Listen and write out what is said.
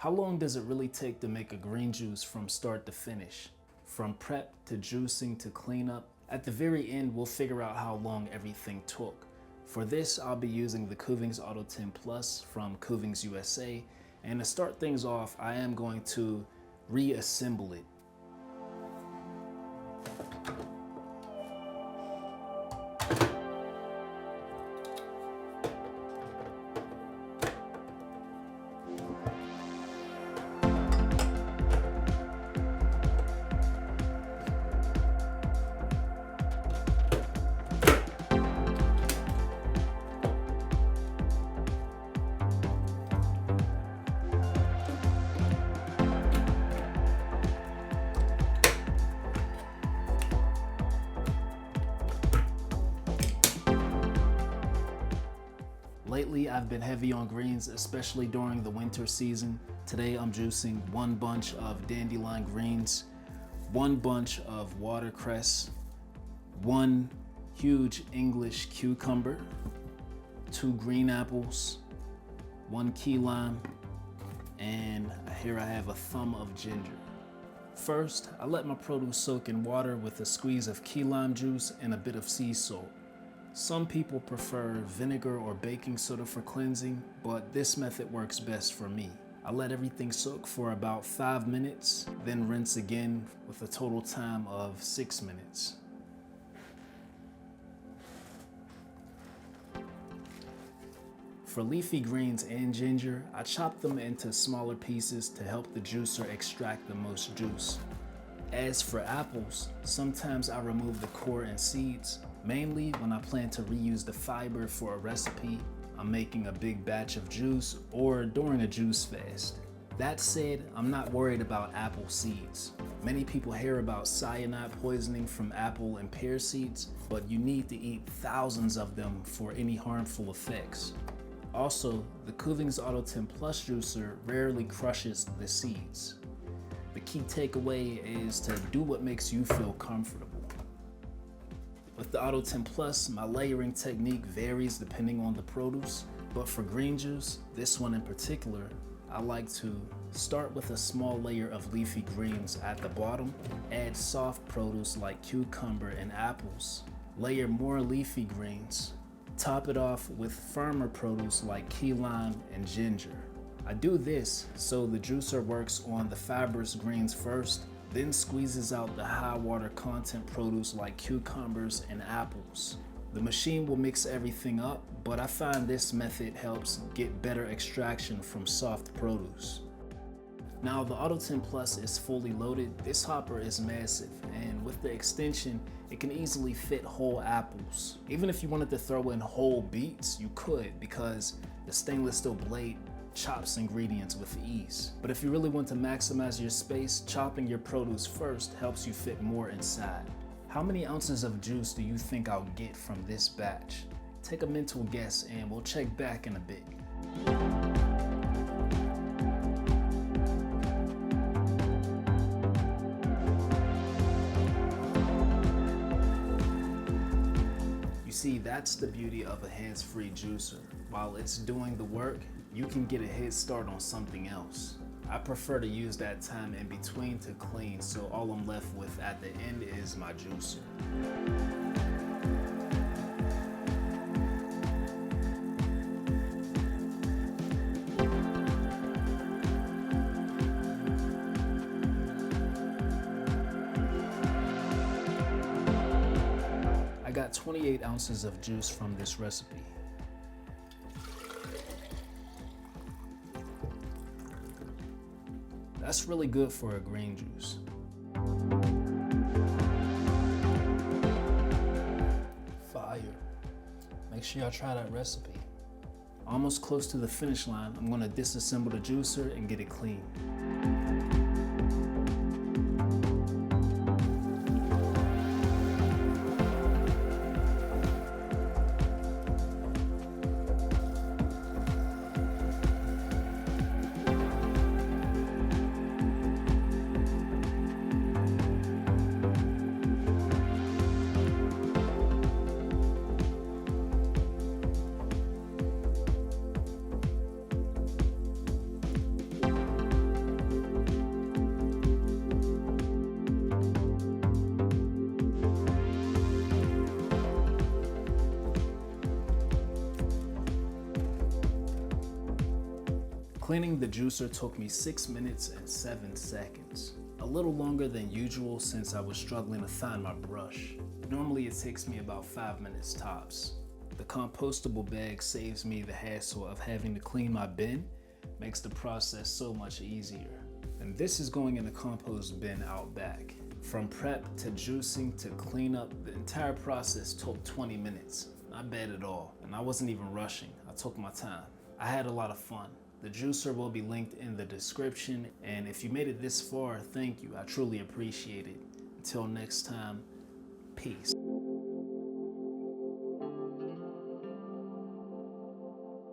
How long does it really take to make a green juice from start to finish? From prep to juicing to cleanup? At the very end, we'll figure out how long everything took. For this, I'll be using the Kuvings AUTO10 Plus from Kuvings USA. And to start things off, I am going to reassemble it. Lately, I've been heavy on greens, especially during the winter season. Today, I'm juicing one bunch of dandelion greens, one bunch of watercress, one huge English cucumber, 2 green apples, 1 key lime, and here I have a thumb of ginger. First, I let my produce soak in water with a squeeze of key lime juice and a bit of sea salt. Some people prefer vinegar or baking soda for cleansing, but this method works best for me. I let everything soak for about 5 minutes, then rinse again with a total time of 6 minutes. For leafy greens and ginger, I chop them into smaller pieces to help the juicer extract the most juice. As for apples, sometimes I remove the core and seeds, mainly when I plan to reuse the fiber for a recipe, I'm making a big batch of juice, or during a juice fast. That said, I'm not worried about apple seeds. Many people hear about cyanide poisoning from apple and pear seeds, but you need to eat thousands of them for any harmful effects. Also, the Kuvings AUTO10 Plus juicer rarely crushes the seeds. The key takeaway is to do what makes you feel comfortable. With the AUTO10 Plus, my layering technique varies depending on the produce, but for green juice, this one in particular, I like to start with a small layer of leafy greens at the bottom, add soft produce like cucumber and apples, layer more leafy greens, top it off with firmer produce like key lime and ginger. I do this so the juicer works on the fibrous greens first, then squeezes out the high water content produce like cucumbers and apples. The machine will mix everything up, but I find this method helps get better extraction from soft produce. Now the AUTO10 Plus is fully loaded. This hopper is massive, and with the extension, it can easily fit whole apples. Even if you wanted to throw in whole beets, you could, because the stainless steel blade chops ingredients with ease. But if you really want to maximize your space, chopping your produce first helps you fit more inside. How many ounces of juice do you think I'll get from this batch? Take a mental guess and we'll check back in a bit. You see, that's the beauty of a hands-free juicer. While it's doing the work, you can get a head start on something else. I prefer to use that time in between to clean, so all I'm left with at the end is my juicer. I got 28 ounces of juice from this recipe. That's really good for a green juice. Fire. Make sure y'all try that recipe. Almost close to the finish line, I'm gonna disassemble the juicer and get it clean. Cleaning the juicer took me 6 minutes and 7 seconds. A little longer than usual since I was struggling to find my brush. Normally it takes me about 5 minutes tops. The compostable bag saves me the hassle of having to clean my bin, makes the process so much easier. And this is going in the compost bin out back. From prep to juicing to cleanup, the entire process took 20 minutes. Not bad at all, and I wasn't even rushing. I took my time. I had a lot of fun. The juicer will be linked in the description, and if you made it this far, thank you. I truly appreciate it. Until next time, peace.